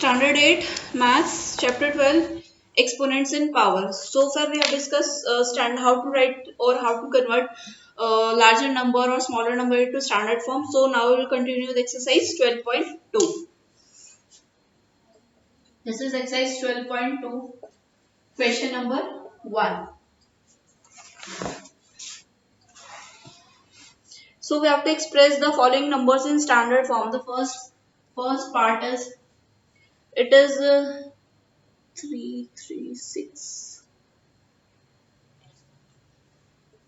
Standard 8 Maths Chapter 12 Exponents in Power. So far we have discussed how to write or how to convert larger number or smaller number into standard form. So now we will continue with exercise 12.2. This is exercise 12.2, question number 1. So we have to express the following numbers in standard form. The first part is, it is 336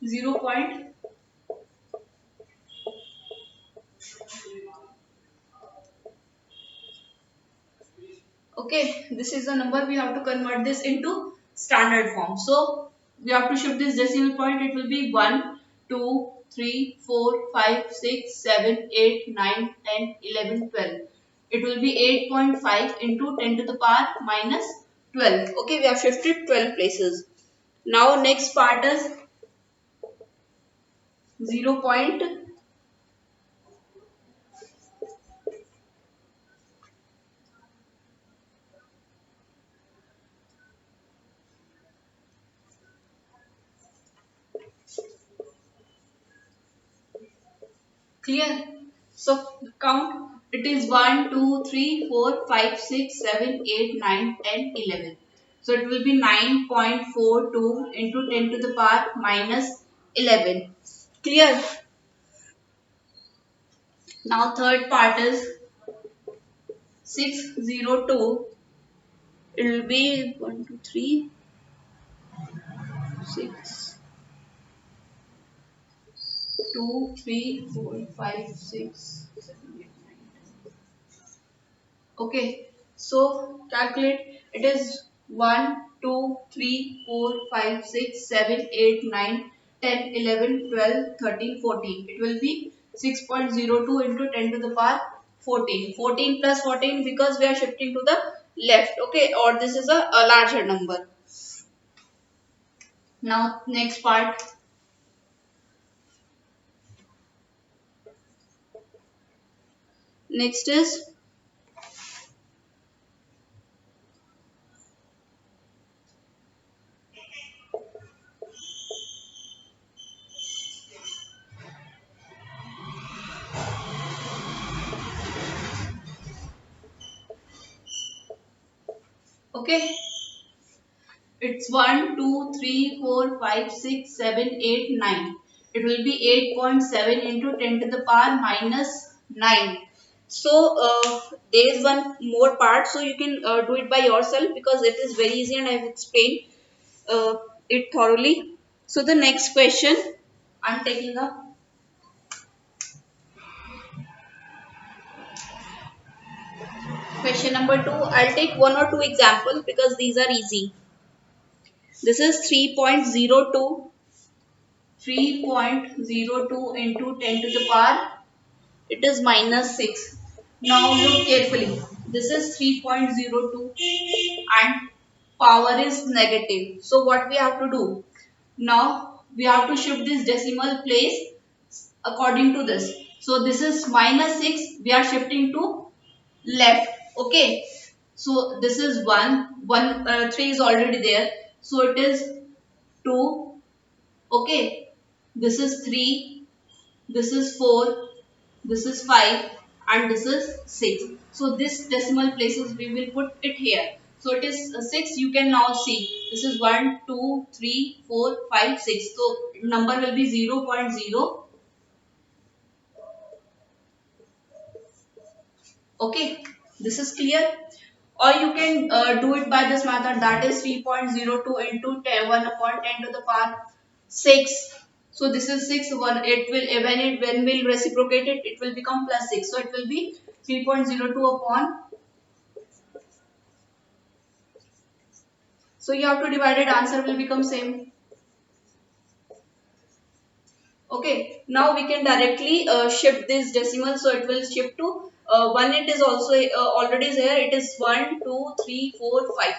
0. Okay, this is the number. We have to convert this into standard form. So we have to shift this decimal point. It will be 1, 2, 3, 4, 5, 6, 7, 8, 9, 10, 11, 12. It will be 8.5 into 10 to the power minus 12. Okay, we have shifted 12 places. Now next part is 0. Clear? So count. It is 1, 2, 3, 4, 5, 6, 7, 8, 9, 10, 11. So it will be 9.42 into 10 to the power minus 11. Clear? Now third part is 602. It will be 1, 2, 3, 6, 2, 3, 4, 5, 6, 7, 8, 9. Okay, so calculate. It is 1, 2, 3, 4, 5, 6, 7, 8, 9, 10, 11, 12, 13, 14. It will be 6.02 into 10 to the power 14. 14 plus 14 because we are shifting to the left. Okay, or this is a larger number. Now next part. Next is okay. It's 1, 2, 3, 4, 5, 6, 7, 8, 9. It will be 8.7 into 10 to the power minus 9. So there is one more part, so you can do it by yourself because it is very easy and I have explained it thoroughly. So the next question I am taking up. Question number 2. I'll take one or two examples because these are easy. This is 3.02. 3.02 into 10 to the power, it is minus 6. Now look carefully. This is 3.02 and power is negative. So what we have to do? Now we have to shift this decimal place according to this. So this is minus 6. We are shifting to left. Okay. So this is 3 is already there. So it is 2. Okay. This is 3. This is 4, this is 5 and this is 6. So this decimal places we will put it here. So it is 6, you can now see. This is 1, 2, 3, 4, 5, 6. So number will be 0 0.0. Okay, this is clear. Or you can do it by this method, that is 3.02 into 10, 1 upon 10 to the power 6. So this is 6, 1, it will, when we'll reciprocate it, it will become plus 6. So it will be 3.02 upon, so you have to divide it, answer will become same. Okay, now we can directly shift this decimal, so it will shift to 1. It is also already there, it is 1, 2, 3, 4, 5.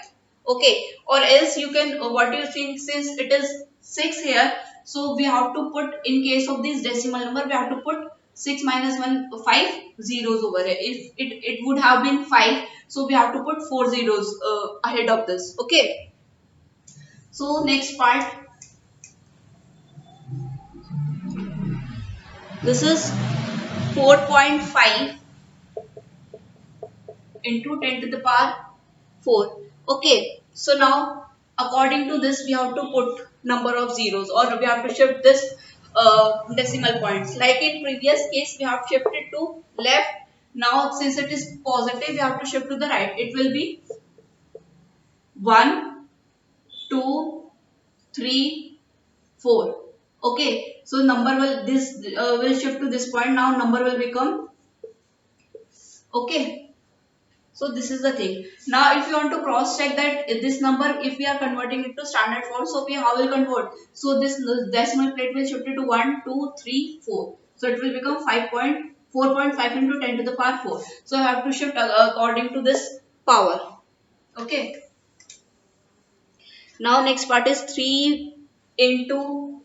Okay, or else you can, what do you think, since it is 6 here, so we have to put, in case of this decimal number, we have to put 6 minus 1, 5 zeros over here. If it would have been 5, So we have to put 4 zeros ahead of this. Okay. So next part, this is 4.5 into 10 to the power 4. Okay. So now according to this we have to put number of zeros, or we have to shift this decimal points. Like in previous case we have shifted to left. Now since it is positive we have to shift to the right. It will be 1, 2, 3, 4. Okay. So number will will shift to this point. Now number will become, okay. So this is the thing. Now if you want to cross check that this number, if we are converting it to standard form, so we how will convert? So this decimal plate will shift it to 1, 2, 3, 4. So it will become 4.5 into 10 to the power 4. So I have to shift according to this power. Okay. Now next part is 3 into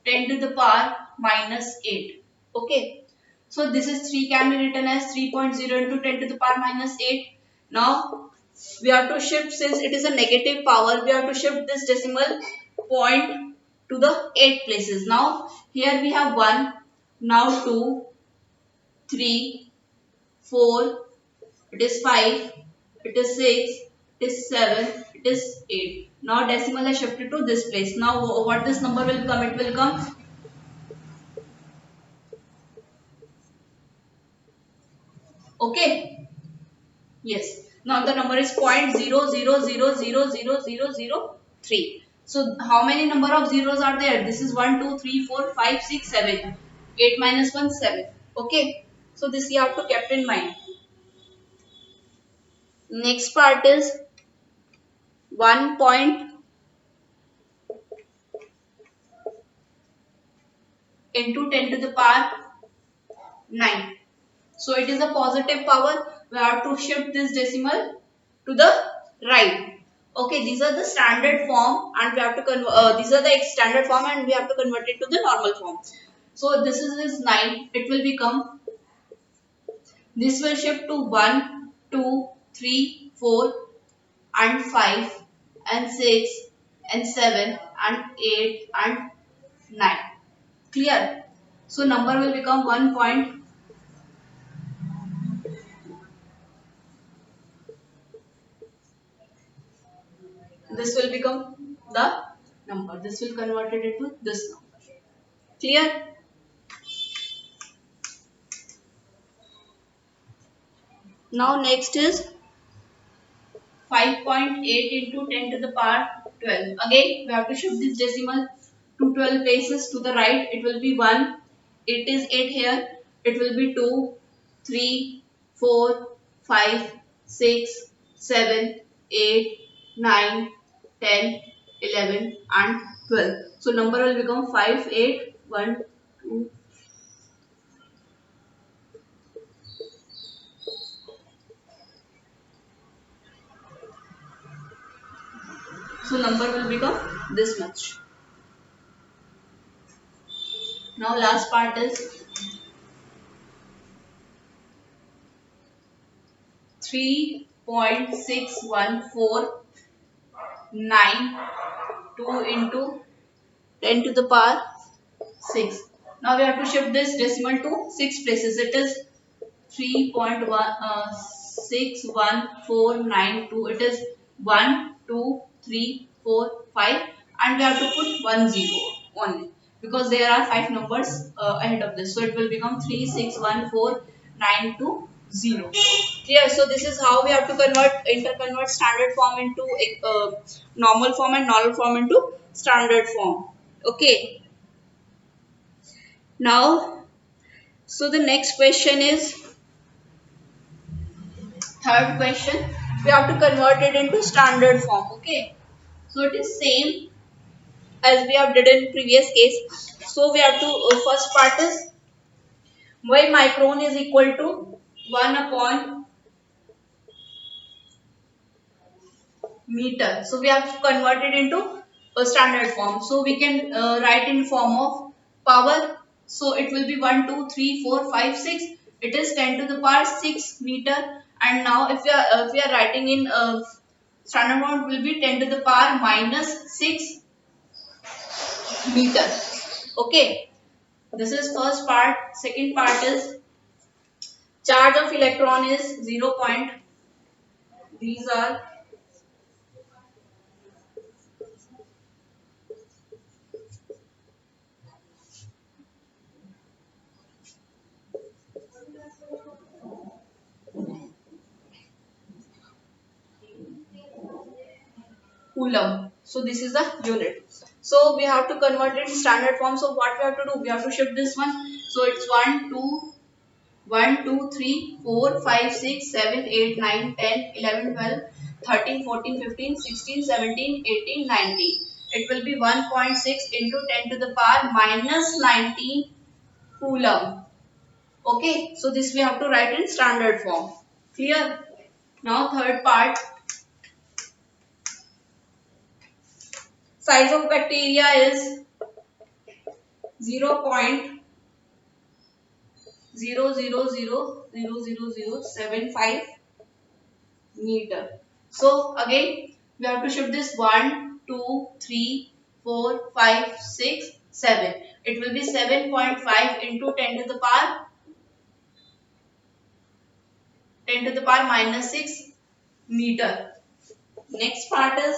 10 to the power minus 8. Okay. So this is 3 can be written as 3.0 into 10 to the power minus 8. Now we have to shift, since it is a negative power, we have to shift this decimal point to the 8 places. Now here we have 1, now 2, 3, 4, it is 5, it is 6, it is 7, it is 8. Now decimal is shifted to this place. Now what this number will come? It will come, okay. Yes. Now the number is 0.00000003. So how many number of zeros are there? This is 1, 2, 3, 4, 5, 6, 7. 8 minus 1, 7. Okay. So this you have to keep in mind. Next part is 1 point into 10 to the power 9. So it is a positive power. We have to shift this decimal to the right. Okay, these are the standard form, and we have to convert. These are the standard form, and we have to convert it to the normal form. So this 9. It will become. This will shift to 1, 2, 3, 4, and 5, and 6, and 7, and 8, and 9. Clear? So number will become 1 point. This will become the number. This will convert it into this number. Clear? Now next is 5.8 into 10 to the power 12. Again, we have to shift this decimal to 12 places to the right. It will be 1. It is 8 here. It will be 2, 3, 4, 5, 6, 7, 8, 9, 10, 11, and 12. So number will become 5, 8, 1, 2. So number will become this much. Now last part is 3.6149 into 10 to the power 6. Now we have to shift this decimal to 6 places. It is 3.61492. It is 1, 2, 3, 4, 5, and we have to put 1 0 only, because there are 5 numbers ahead of this. So it will become 3614920. Clear? So this is how we have to interconvert standard form into normal form, and normal form into standard form. Okay. Now, so the next question is third question. We have to convert it into standard form. Okay. So it is same as we have did in previous case. So we have to first part is y micron is equal to 1 upon meter. So we have to convert it into a standard form. So we can write in form of power. So it will be 1, 2, 3, 4, 5, 6. it is 10 to the power 6 meter. And now if we are writing in standard form, it will be 10 to the power minus 6 meter. Okay, this is first part. Second part is charge of electron is 0. These are coulomb. So this is the unit. So we have to convert it in standard form. So what we have to do? We have to shift this one. So it's 1, 2, 3, 4, 5, 6, 7, 8, 9, 10, 11, 12, 13, 14, 15, 16, 17, 18, 19. It will be 1.6 into 10 to the power minus 19 coulomb. Okay, so this we have to write in standard form. Clear? Now third part, size of bacteria is 0.0000075 meter. So again we have to shift this 1, 2, 3, 4, 5, 6, 7. It will be 7.5 into 10 to the power minus 6 meter. Next part is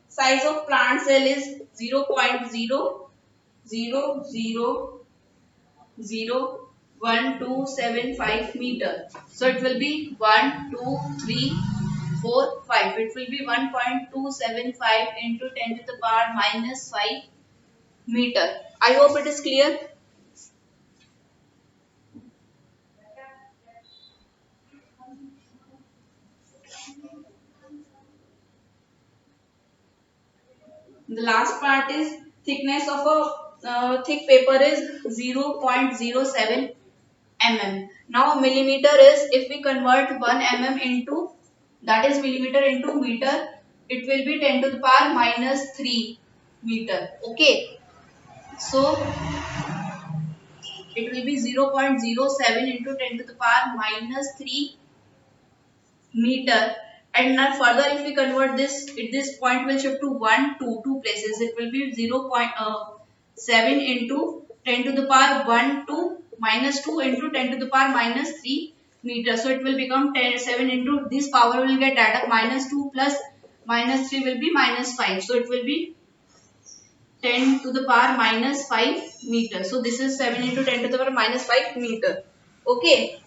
size of plant cell is 0.0001275 meter. So it will be 1, 2, 3, 4, 5. It will be 1.275 into 10 to the power minus 5 meter. I hope it is clear. The last part is thickness of a thick paper is 0.07 mm. Now millimeter is, if we convert 1 mm into, that is millimeter into meter, it will be 10 to the power minus 3 meter. Okay. So it will be 0.07 into 10 to the power minus 3 meter. And now further if we convert this, this point will shift to 1, 2, two places. It will be 0.7 into 10 to the power 1, 2 minus 2 into 10 to the power minus 3 meter. So it will become 7 into, this power will get added up, minus 2 plus minus 3 will be minus 5. So it will be 10 to the power minus 5 meter. So this is 7 into 10 to the power minus 5 meter. Okay.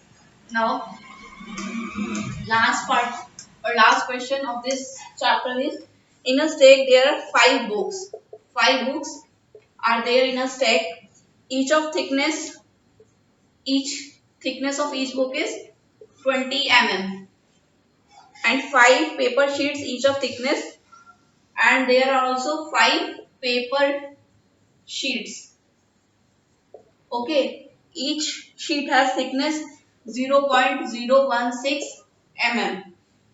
Now last part or last question of this chapter is, in a stack there are 5 books. 5 books are there in a stack. Each thickness of each book is 20 mm, and 5 paper sheets each of thickness, and there are also 5 paper sheets. Okay, each sheet has thickness 0.016 mm.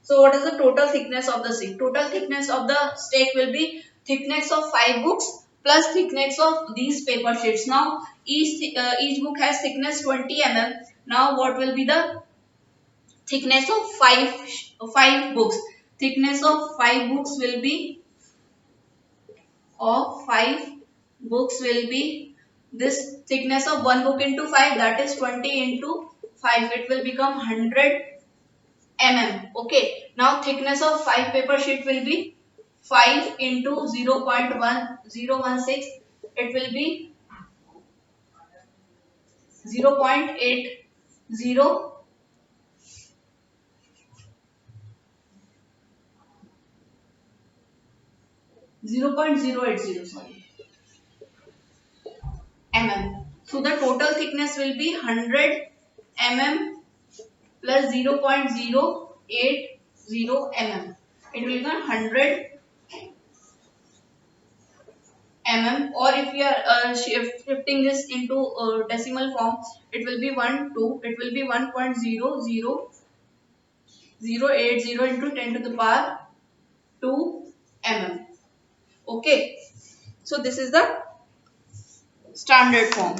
So what is the total thickness of the stick? Total thickness of the stick will be thickness of 5 books plus thickness of these paper sheets. Now each book has thickness 20 mm. Now what will be the thickness of 5 books? Thickness of 5 books will be, this thickness of one book into 5, that is 20 into 5. It will become 100 mm. Okay. Now thickness of 5 paper sheet will be 5 into 0.1016. It will be 0.80, 0.080, sorry, mm. So the total thickness will be 100 mm plus 0.080 mm. It will become 100 mm, or if we are shifting this into decimal form, it will be 1, 2, it will be 1.00080 into 10 to the power 2 mm. Okay, so this is the standard form.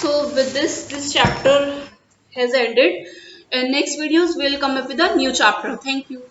So with this chapter has ended. In next videos, we'll come up with a new chapter. Thank you.